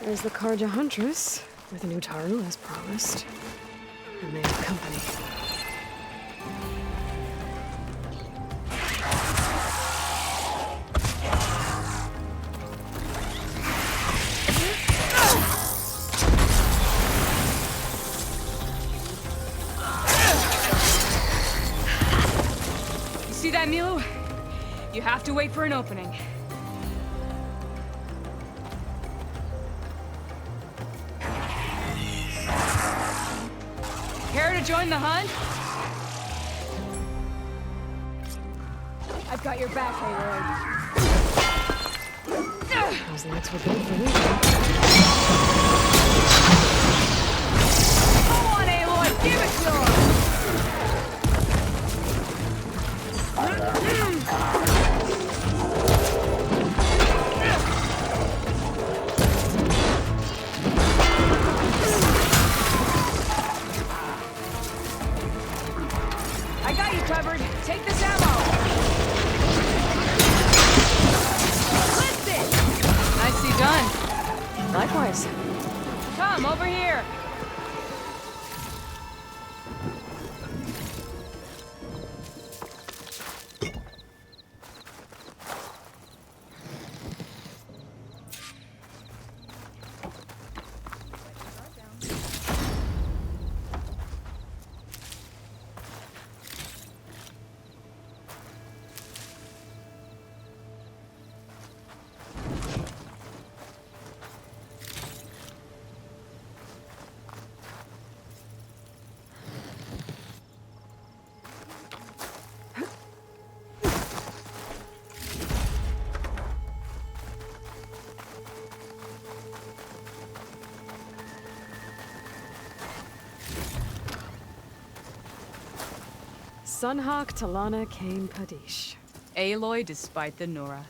There's the Karja Huntress, with an Utaru as promised. And they have company. You see that, Milu? You have to wait for an opening. Care to join the hunt? I've got your back, Aloy. Those legs were built for me. Come on, Aloy, give it to her! I got you covered. Take this ammo. Lift it! Nicely done. Likewise. Come, over here. Sunhawk Talana Kane Kadish. Aloy despite the Nora.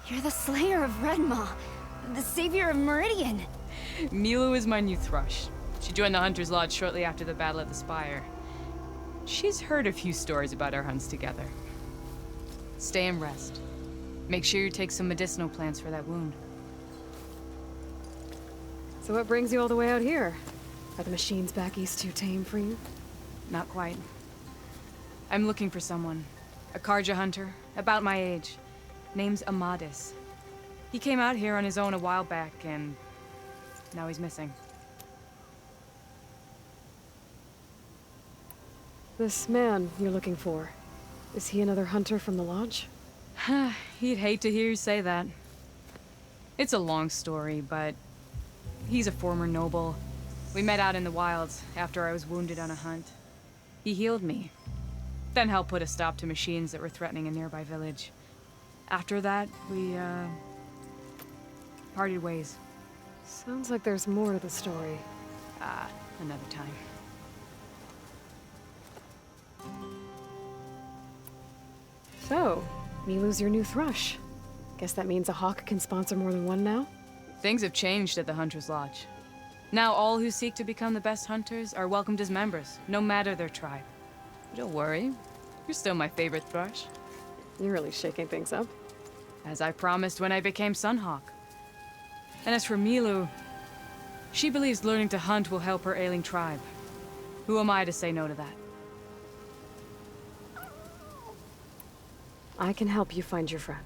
You're the slayer of Redmaw, the savior of Meridian. Milu is my new thrush. She joined the Hunter's Lodge shortly after the Battle of the Spire. She's heard a few stories about our hunts together. Stay and rest. Make sure you take some medicinal plants for that wound. So what brings you all the way out here? Are the machines back east too tame for you? Not quite. I'm looking for someone. A Karja hunter, about my age. Name's Amadis. He came out here on his own a while back, and now he's missing. This man you're looking for, is he another hunter from the lodge? He'd hate to hear you say that. It's a long story, but he's a former noble. We met out in the wilds after I was wounded on a hunt. He healed me, then helped put a stop to machines that were threatening a nearby village. After that, we, parted ways. Sounds like there's more to the story. Another time. So, Milu's your new thrush. Guess that means a hawk can sponsor more than one now? Things have changed at the Hunter's Lodge. Now all who seek to become the best hunters are welcomed as members, no matter their tribe. Don't worry, you're still my favorite thrush. You're really shaking things up. As I promised when I became Sunhawk. And as for Milu, she believes learning to hunt will help her ailing tribe. Who am I to say no to that? I can help you find your friend.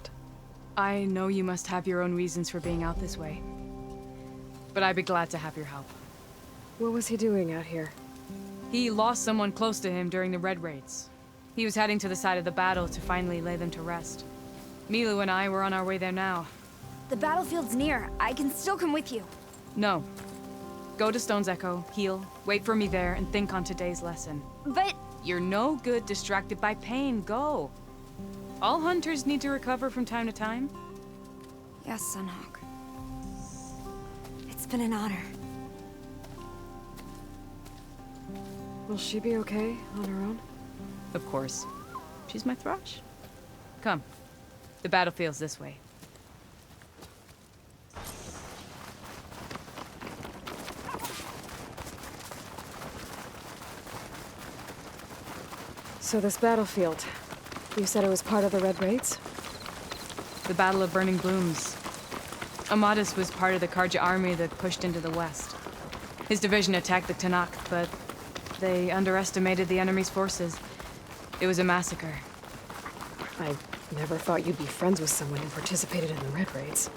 I know you must have your own reasons for being out this way. But I'd be glad to have your help. What was he doing out here? He lost someone close to him during the Red Raids. He was heading to the side of the battle to finally lay them to rest. Milu and I were on our way there now. The battlefield's near. I can still come with you. No. Go to Stone's Echo, heal, wait for me there, and think on today's lesson. But... You're no good distracted by pain. Go. All hunters need to recover from time to time. Yes, Sunhawk. It's been an honor. Will she be okay on her own? Of course. She's my thrush. Come. The battlefield's this way. So this battlefield, you said it was part of the Red Raids? The Battle of Burning Blooms. Amadis was part of the Karja army that pushed into the west. His division attacked the Tanakh, but they underestimated the enemy's forces. It was a massacre. I never thought you'd be friends with someone who participated in the Red Raids.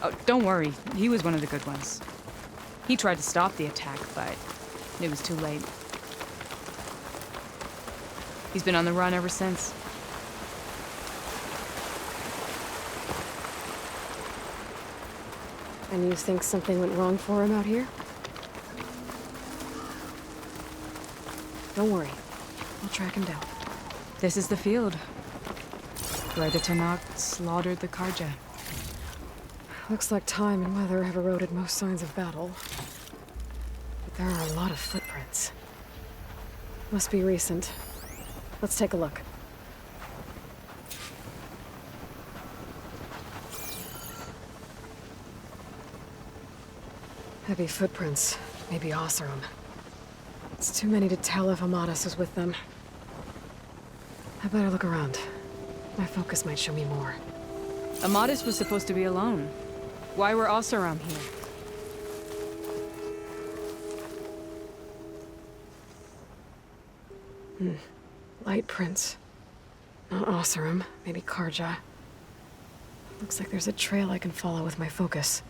Oh, don't worry. He was one of the good ones. He tried to stop the attack, but it was too late. He's been on the run ever since. And you think something went wrong for him out here? Don't worry. I'll track him down. This is the field where the Tanakh slaughtered the Karja. Looks like time and weather have eroded most signs of battle. But there are a lot of footprints. Must be recent. Let's take a look. Heavy footprints. Maybe Oseram. It's too many to tell if Amadis was with them. I better look around. My focus might show me more. Amadis was supposed to be alone. Why were Oseram here? Light prints. Not Oseram, maybe Karja. Looks like there's a trail I can follow with my focus.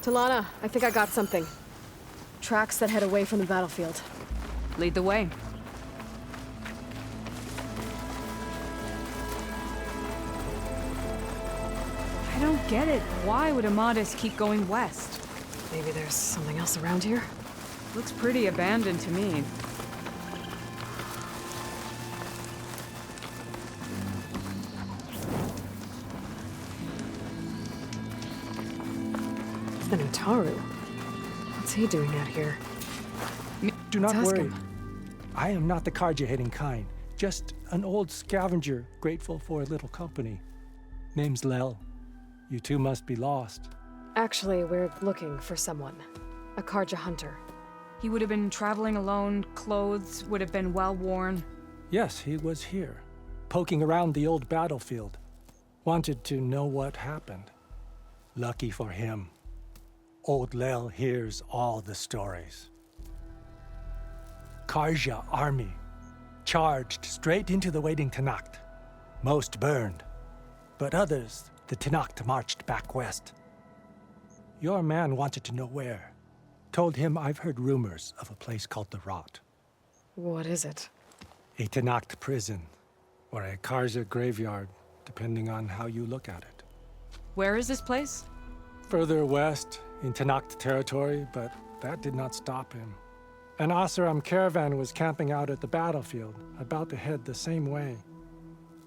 Talana, I think I got something. Tracks that head away from the battlefield. Lead the way. I don't get it. Why would Amadis keep going west? Maybe there's something else around here? Looks pretty abandoned to me. The Nutaru. What's he doing out here? Do not Let's ask worry. him. I am not the Karja-hating kind. Just an old scavenger, grateful for a little company. Name's Lel. You two must be lost. Actually, we're looking for someone. A Karja hunter. He would have been traveling alone, clothes would have been well worn. Yes, he was here, poking around the old battlefield. Wanted to know what happened. Lucky for him. Old Lel hears all the stories. Karja army charged straight into the waiting Tanakh. Most burned, but others, the Tanakh marched back west. Your man wanted to know where. Told him I've heard rumors of a place called the Rot. What is it? A Tanakh prison, or a Karja graveyard, depending on how you look at it. Where is this place? Further west, in Tanakh territory, but that did not stop him. An Oseram caravan was camping out at the battlefield, about to head the same way.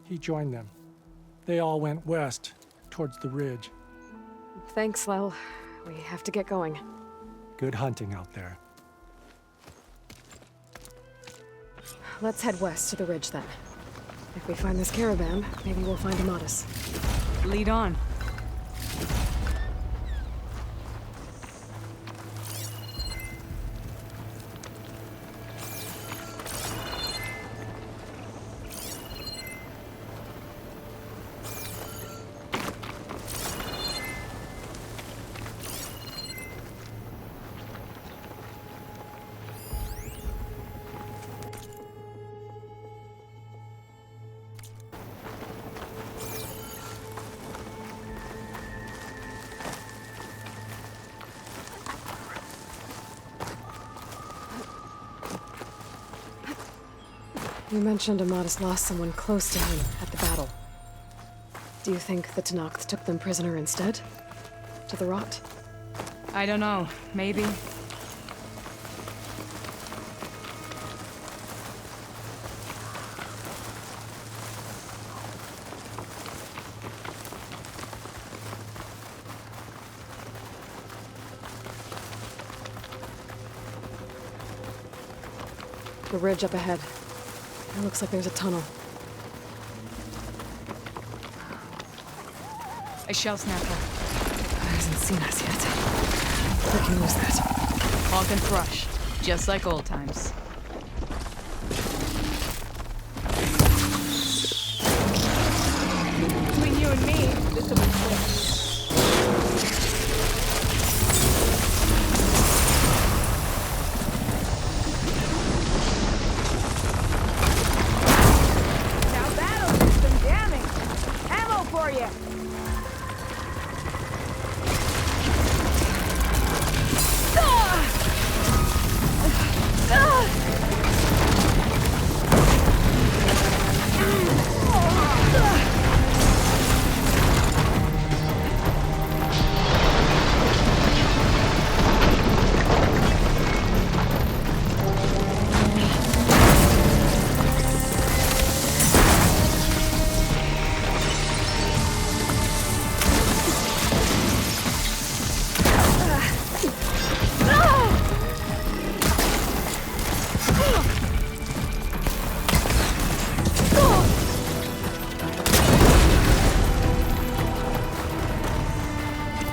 He joined them. They all went west, towards the ridge. Thanks, Lel. We have to get going. Good hunting out there. Let's head west to the ridge then. If we find this caravan, maybe we'll find Amadis. Lead on. You mentioned Amadis lost someone close to him at the battle. Do you think the Tanakh took them prisoner instead? To the Rot? I don't know. Maybe. The ridge up ahead. It looks like there's a tunnel. A shell snapper. Hasn't seen us yet. We can use that. Honk and thrush. Just like old times. Between you and me, this will be quick. Now that'll do some damage. Ammo for you.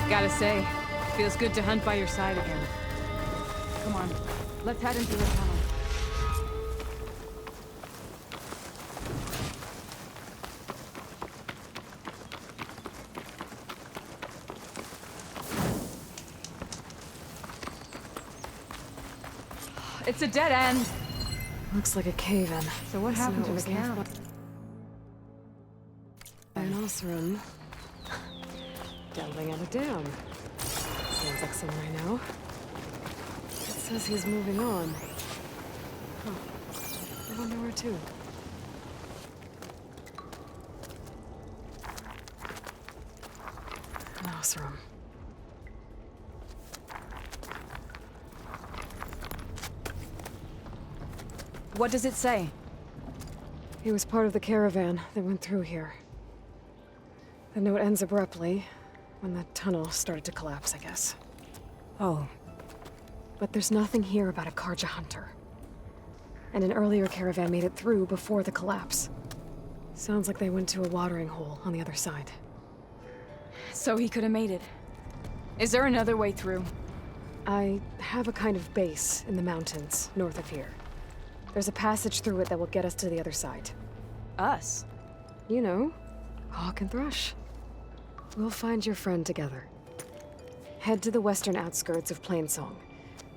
Gotta say, feels good to hunt by your side again. Come on, let's head into the tunnel. It's a dead end. Looks like a cave-in. So what happened to the Snow was camp? Rhinoceros. Gambling at a dam. Sounds like some rhino. It says he's moving on. Huh. I wonder where to. Rhinoceros. What does it say? He was part of the caravan that went through here. The note ends abruptly, when the tunnel started to collapse, I guess. Oh. But there's nothing here about a Karja hunter. And an earlier caravan made it through before the collapse. Sounds like they went to a watering hole on the other side. So he could have made it. Is there another way through? I have a kind of base in the mountains north of here. There's a passage through it that will get us to the other side. Us? You know, Hawk and Thrush. We'll find your friend together. Head to the western outskirts of Plainsong.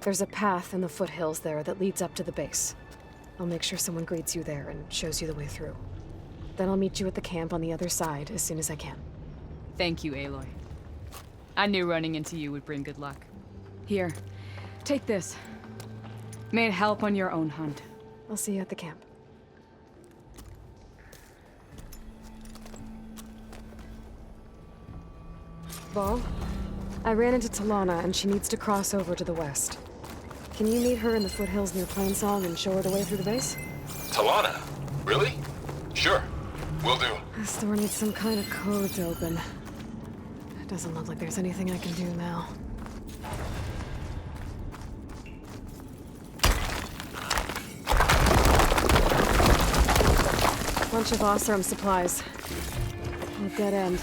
There's a path in the foothills there that leads up to the base. I'll make sure someone greets you there and shows you the way through. Then I'll meet you at the camp on the other side as soon as I can. Thank you, Aloy. I knew running into you would bring good luck. Here, take this. May it help on your own hunt. I'll see you at the camp. Vol, I ran into Talana and she needs to cross over to the west. Can you meet her in the foothills near Plainsong and show her the way through the base? Talana? Really? Sure. Will do. This door needs some kind of code to open. It doesn't look like there's anything I can do now. Bunch of Osram supplies. A dead end.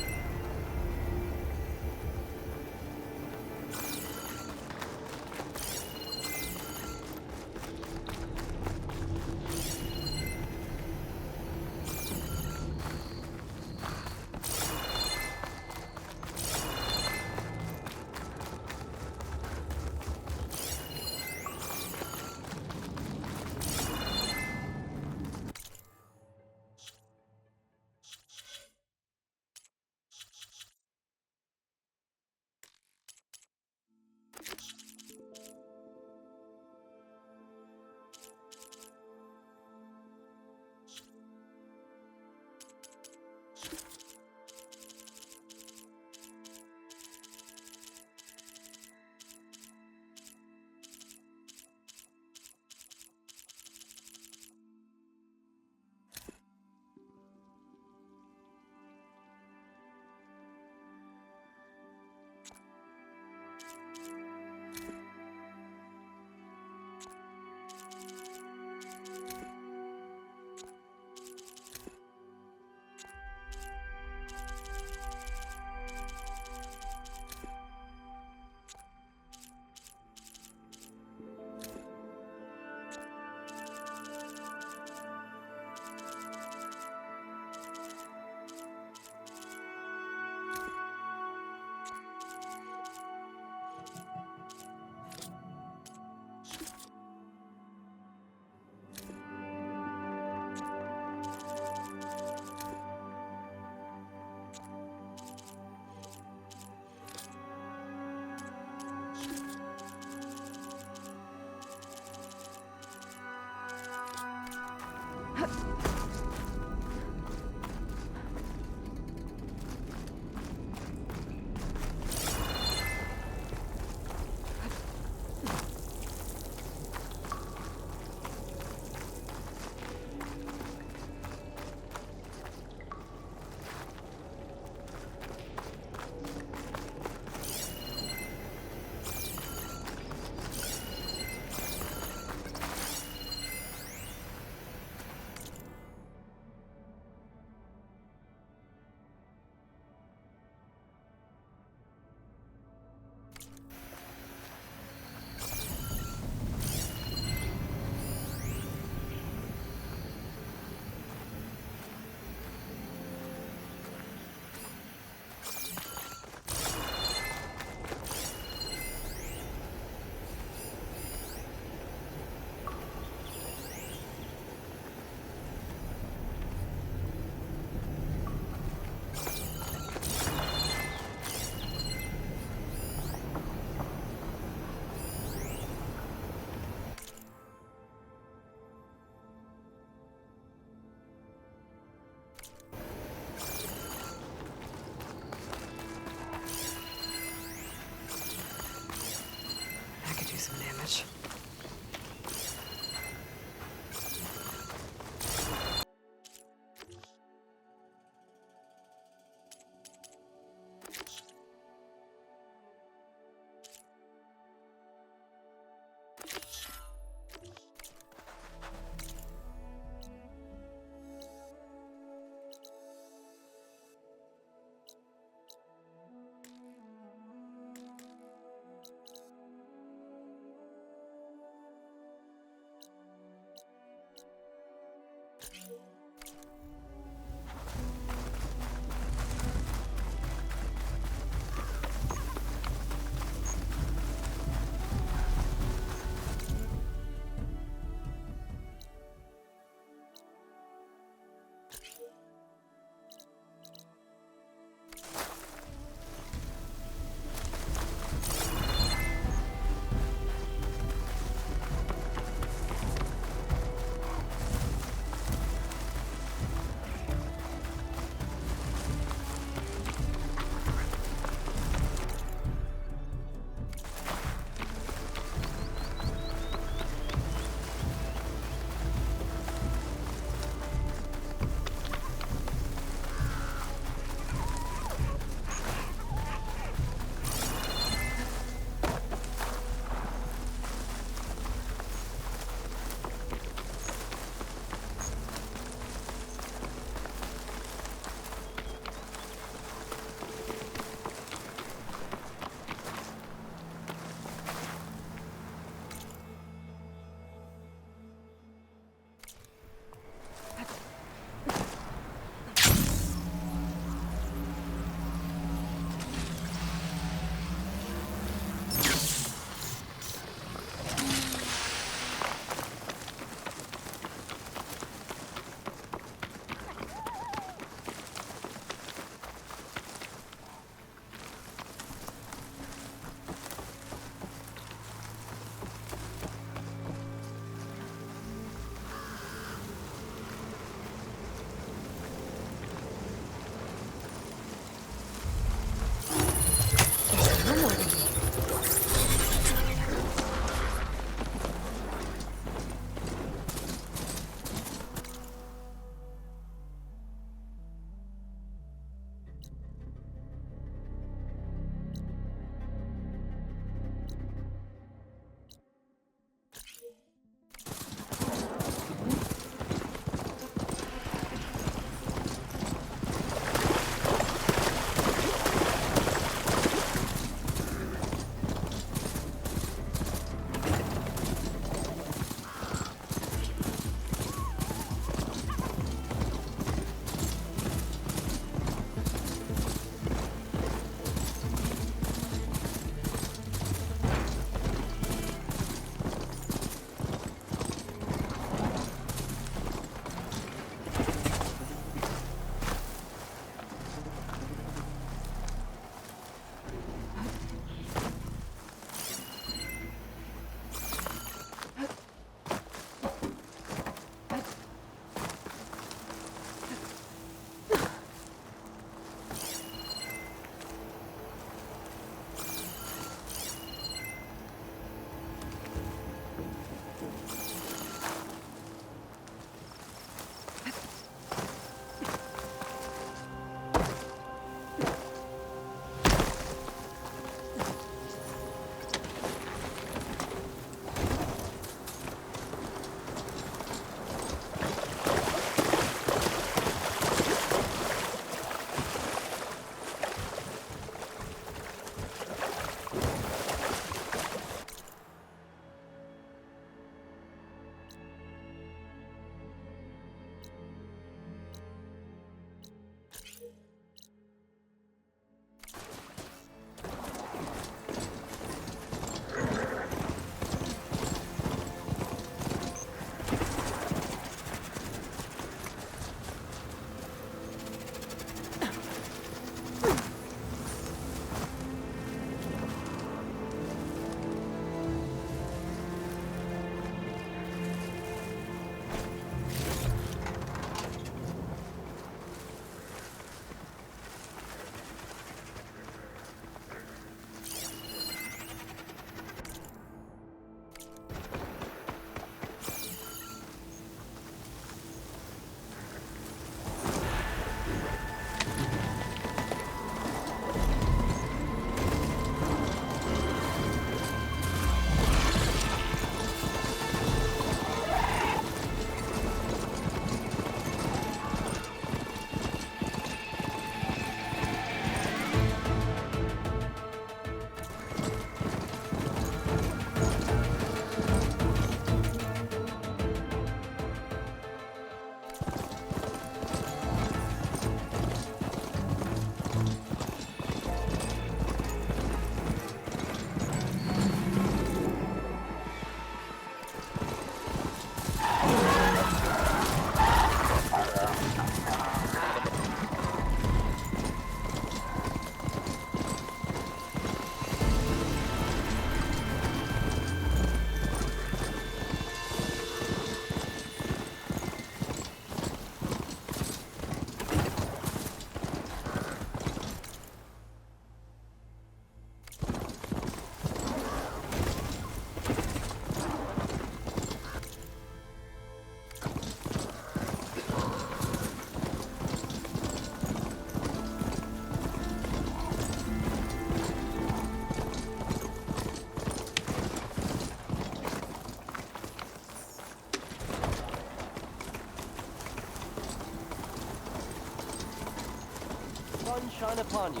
sun shine upon you.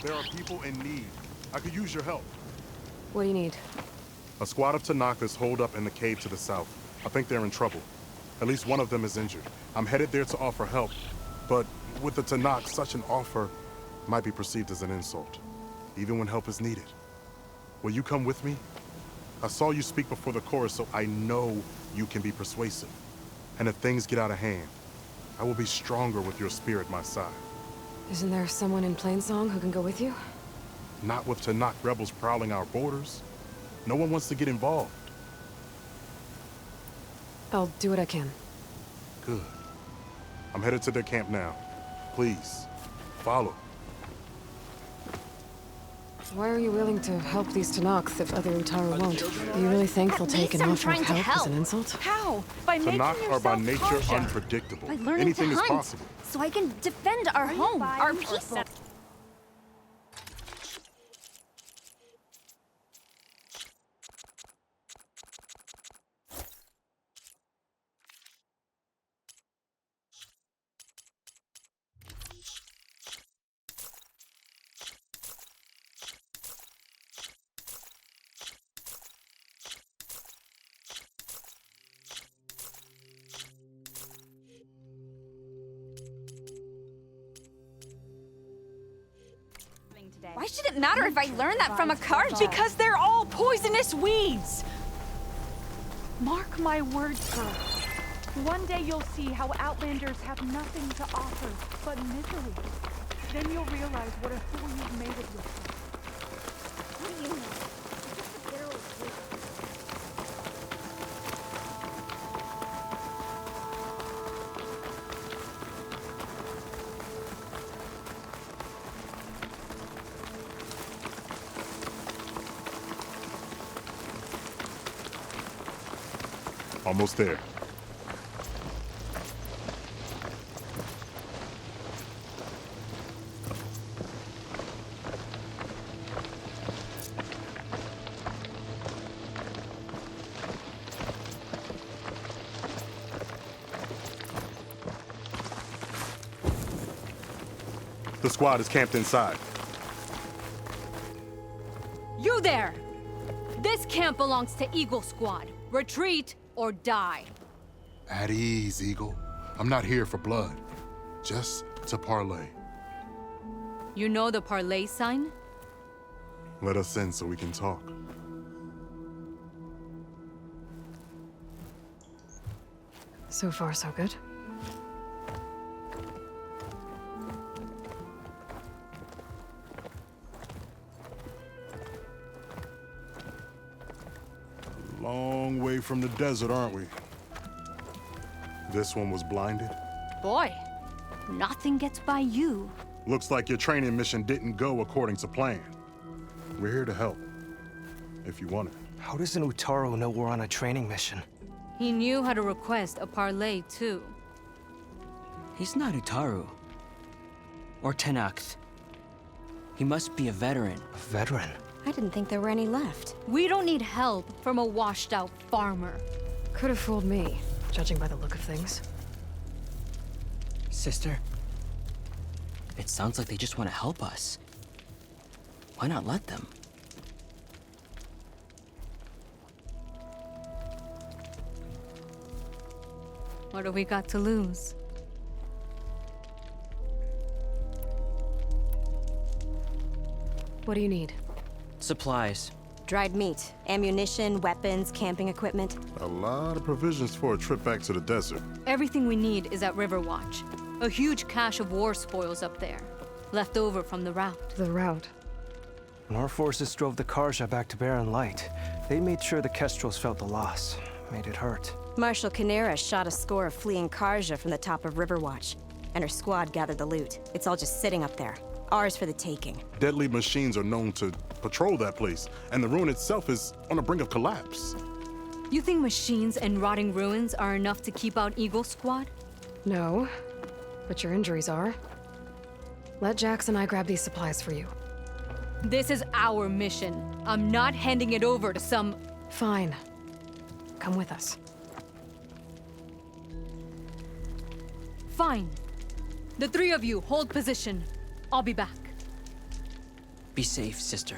There are people in need. I could use your help. What do you need? A squad of Tanakas holed up in the cave to the south. I think they're in trouble. At least one of them is injured. I'm headed there to offer help. But with the Tanakh, such an offer might be perceived as an insult, even when help is needed. Will you come with me? I saw you speak before the chorus, so I know you can be persuasive. And if things get out of hand, I will be stronger with your spirit at my side. Isn't there someone in Plainsong who can go with you? Not with Tanakh rebels prowling our borders. No one wants to get involved. I'll do what I can. Good. I'm headed to their camp now. Please, follow. Why are you willing to help these Tanakhs if other Utaru won't? Do you really think they'll take an least I'm offer of trying to help as help. an insult? How? By making Tanakh yourself are by nature cautious. unpredictable. By learning Anything to is hunt, possible. so I can defend our home, our people. Why should it matter if I learn that from a card? Because they're all poisonous weeds! Mark my words, girl. One day you'll see how Outlanders have nothing to offer but misery. Then you'll realize what a fool you've made of yourself. What do you know? It's just a barrel of weeds. Almost there. The squad is camped inside. You there! This camp belongs to Eagle Squad. Retreat or die. At ease, Eagle. I'm not here for blood. Just to parlay. You know the parlay sign? Let us in so we can talk. So far, so good. Long way from the desert, aren't we? This one was blinded. Boy, nothing gets by you. Looks like your training mission didn't go according to plan. We're here to help, if you want it. How does an Utaru know we're on a training mission? He knew how to request a parlay, too. He's not Utaru. Or Tenakth. He must be a veteran. A veteran? I didn't think there were any left. We don't need help from a washed-out farmer. Could have fooled me, judging by the look of things. Sister, it sounds like they just want to help us. Why not let them? What do we got to lose? What do you need? Supplies. Dried meat, ammunition, weapons, camping equipment. A lot of provisions for a trip back to the desert. Everything we need is at Riverwatch. A huge cache of war spoils up there, left over from the route. The route. When our forces drove the Karja back to Barren Light, they made sure the Kestrels felt the loss. Made it hurt. Marshal Canera shot a score of fleeing Karja from the top of Riverwatch, and her squad gathered the loot. It's all just sitting up there. Ours for the taking. Deadly machines are known to patrol that place, and the ruin itself is on the brink of collapse. You think machines and rotting ruins are enough to keep out Eagle Squad? No, but your injuries are. Let Jax and I grab these supplies for you. This is our mission. I'm not handing it over to some... Fine. Come with us. Fine. The three of you hold position. I'll be back. Be safe, sister.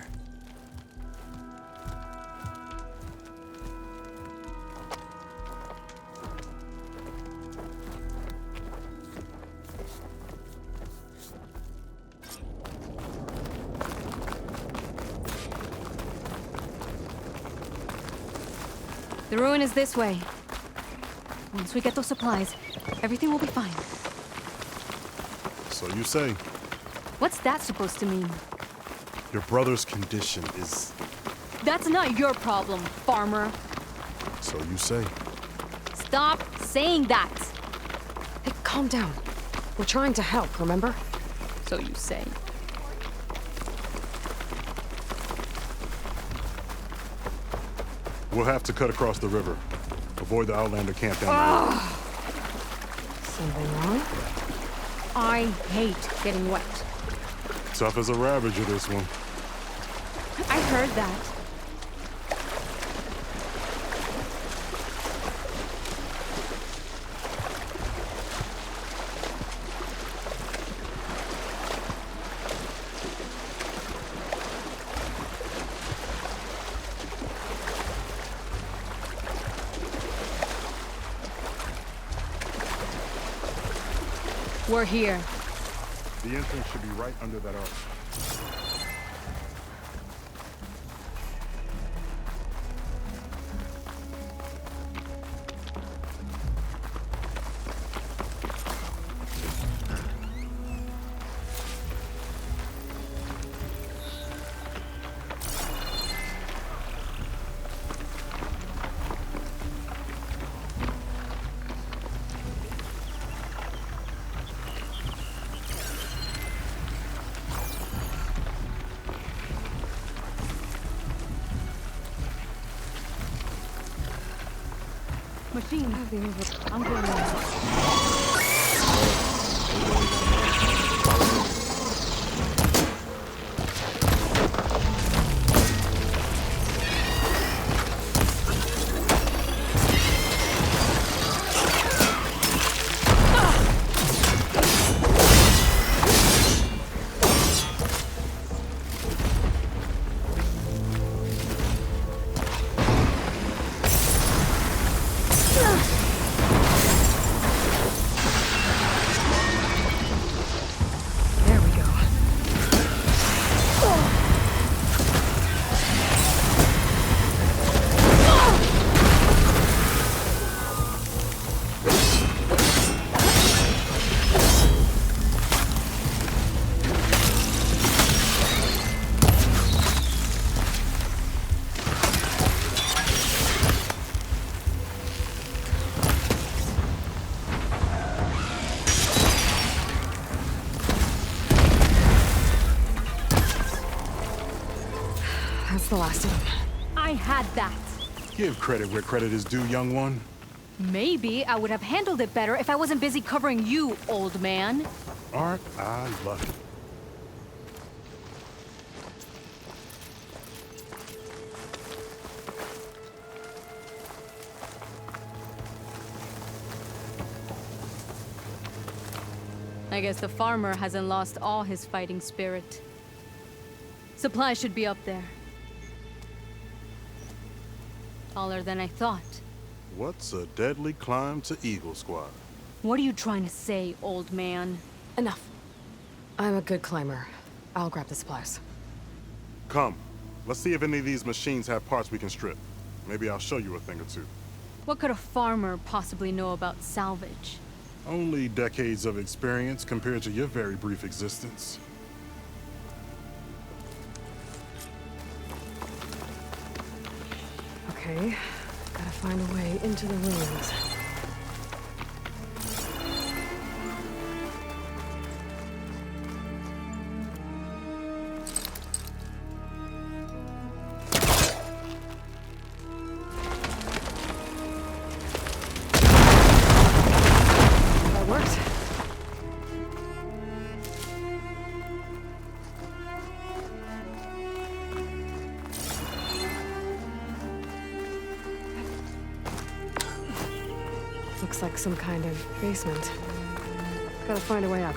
The ruin is this way. Once we get those supplies, everything will be fine. So you say. What's that supposed to mean? Your brother's condition is... That's not your problem, farmer. So you say. Stop saying that. Hey, calm down. We're trying to help, remember? So you say. We'll have to cut across the river. Avoid the Outlander camp down the road. Something wrong? I hate getting wet. Tough as a ravager, this one. I heard that. We're here. The entrance should be right under that arch. Machine. I'm going in. There we go. That's the last of them. I had that. Give credit where credit is due, young one. Maybe I would have handled it better if I wasn't busy covering you, old man. Aren't I lucky? I guess the farmer hasn't lost all his fighting spirit. Supplies should be up there. Taller than I thought. What's a deadly climb to Eagle Squad? What are you trying to say, old man? Enough. I'm a good climber. I'll grab the supplies. Come. Let's see if any of these machines have parts we can strip. Maybe I'll show you a thing or two. What could a farmer possibly know about salvage? Only decades of experience compared to your very brief existence. Okay, gotta find a way into the ruins. That worked. looks like some kind of basement. Gotta find a way up.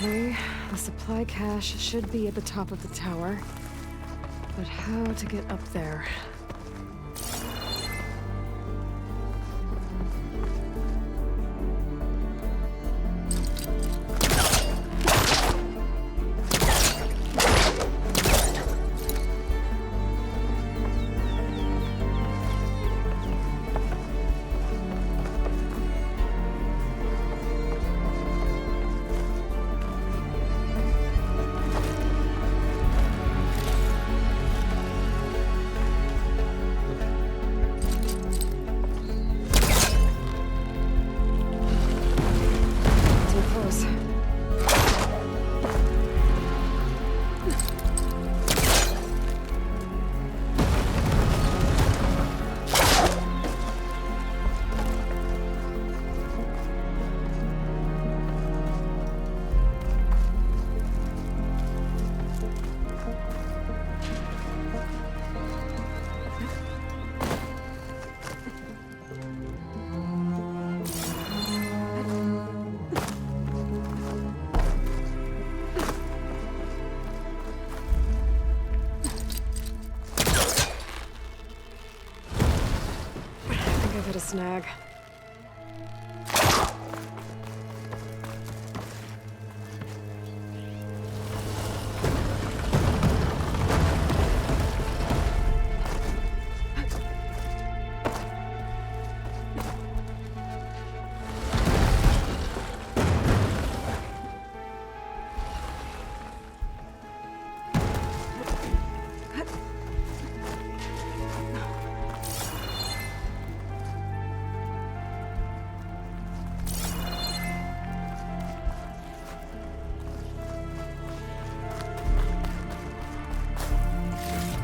Okay, the supply cache should be at the top of the tower. But how to get up there? Hit a snag.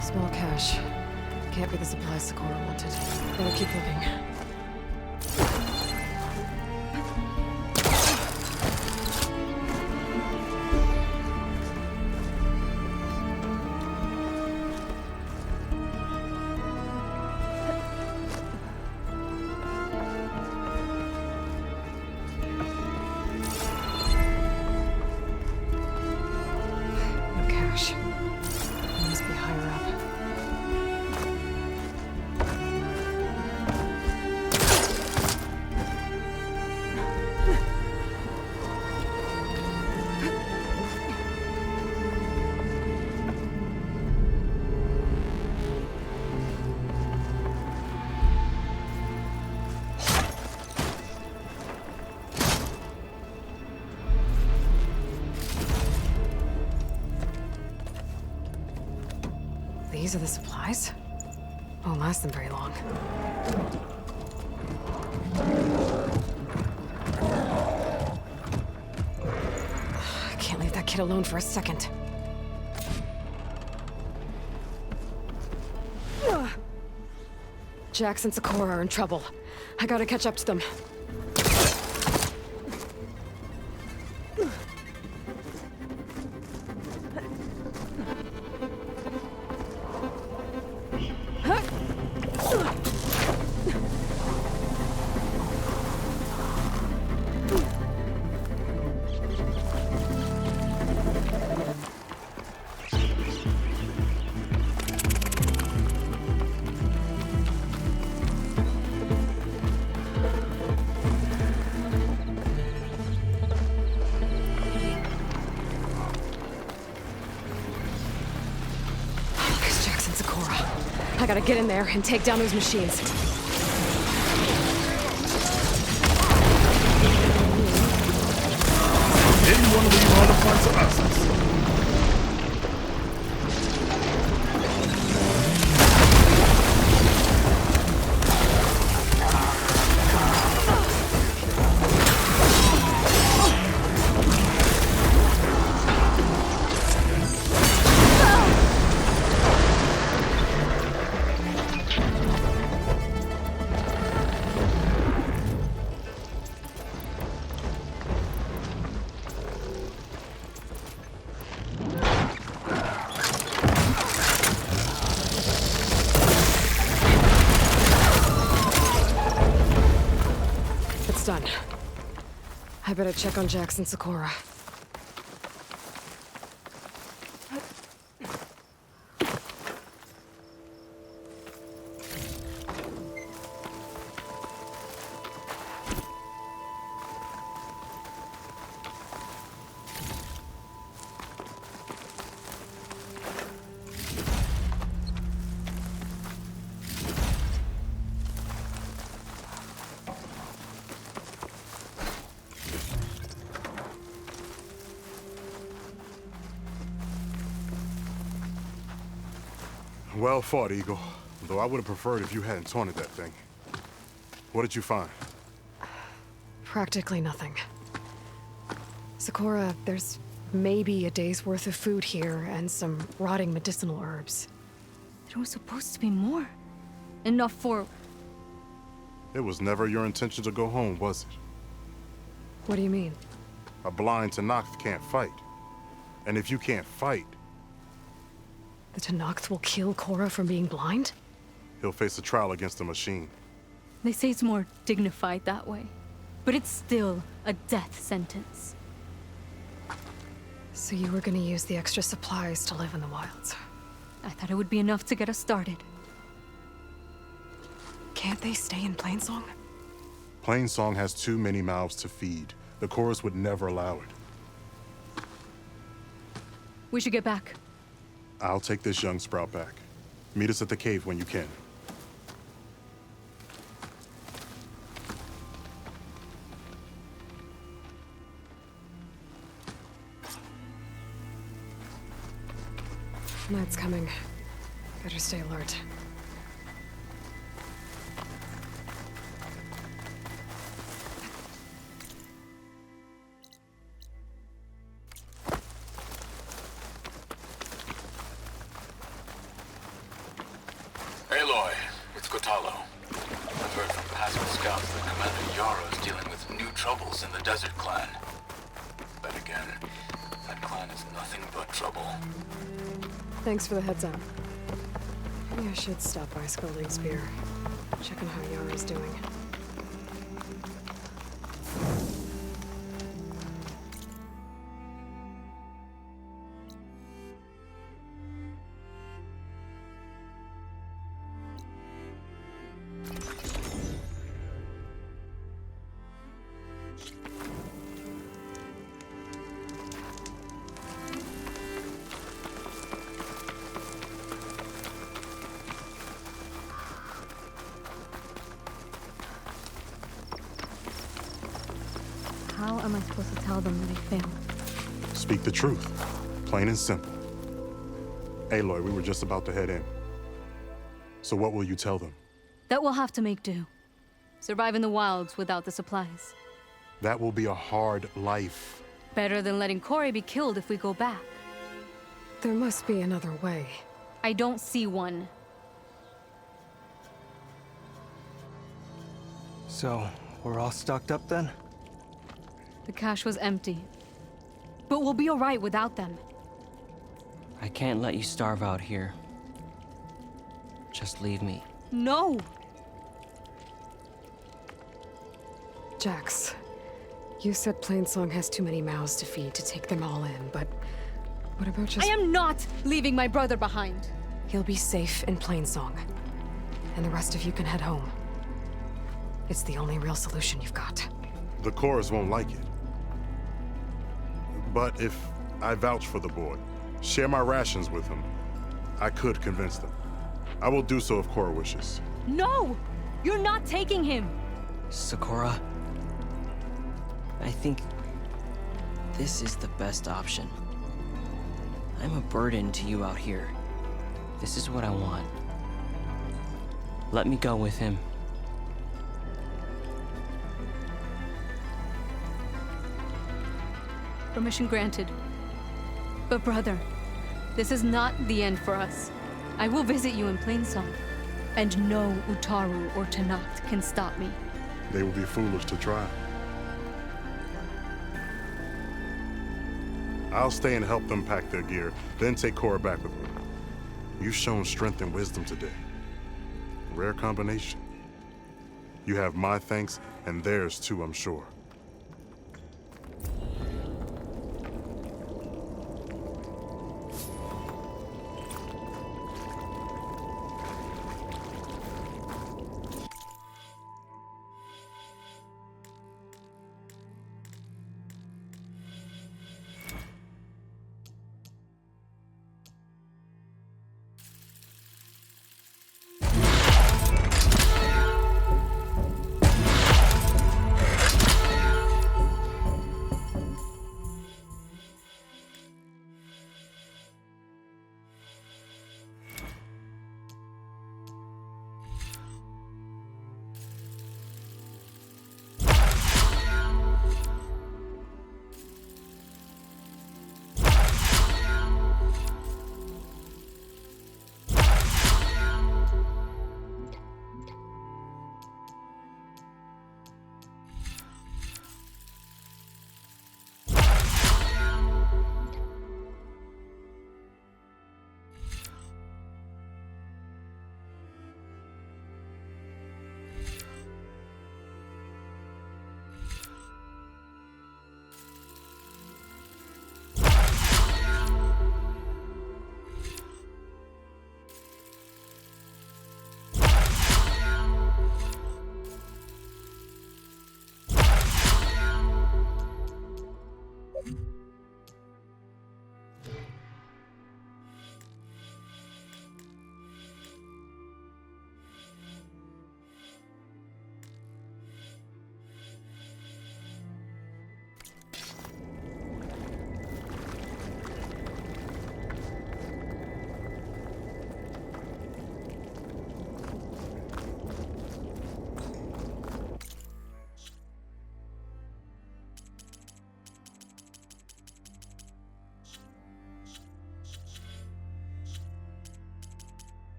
Small cache. Can't be the supplies Socorro wanted. Better keep looking. No cache. It must be higher up. These are the supplies? Won't last them very long. I can't leave that kid alone for a second. Jax and Socorro are in trouble. I gotta catch up to them. I gotta get in there and take down those machines. Didn't want to leave all the fun to us. Almost done. I better check on Jax and Sakura. Well fought, Eagle. Though I would have preferred if you hadn't taunted that thing. What did you find? Practically nothing. Sakura, there's maybe a day's worth of food here and some rotting medicinal herbs. There was supposed to be more. Enough for... It was never your intention to go home, was it? What do you mean? A blind Tenakth can't fight. And if you can't fight, The Tenakth will kill Korra from being blind? he'll face a trial against the machine. They say it's more dignified that way. But it's still a death sentence. So you were gonna use the extra supplies to live in the wilds. I thought it would be enough to get us started. Can't they stay in Plainsong? Plainsong has too many mouths to feed. The chorus would never allow it. We should get back. I'll take this young sprout back. Meet us at the cave when you can. Night's coming. Better stay alert. Aloy, it's Kotalo. I've heard from passing scouts that Commander Yara is dealing with new troubles in the Desert Clan. But again, that clan is nothing but trouble. Thanks for the heads up. Maybe I should stop by Scolding Spear. Check on how Yara's doing. How am I supposed to tell them that I failed? Speak the truth. Plain and simple. Aloy, we were just about to head in. So what will you tell them? That we'll have to make do. Survive in the wilds without the supplies. That will be a hard life. Better than letting Corey be killed if we go back. There must be another way. I don't see one. So, we're all stocked up then? The cache was empty. But we'll be alright without them. I can't let you starve out here. Just leave me. No! Jax, you said Plainsong has too many mouths to feed to take them all in, but what about just... I am not leaving my brother behind! He'll be safe in Plainsong, and the rest of you can head home. It's the only real solution you've got. The chorus won't like it. But if I vouch for the boy, share my rations with him, I could convince them. I will do so if Korra wishes. No! You're not taking him! Sakura, I think this is the best option. I'm a burden to you out here. This is what I want. Let me go with him. Permission granted. But brother, this is not the end for us. I will visit you in Plainsong. And no Utaru or Tenakth can stop me. They will be foolish to try. I'll stay and help them pack their gear, then take Korra back with me. You've shown strength and wisdom today. Rare combination. You have my thanks, and theirs too, I'm sure.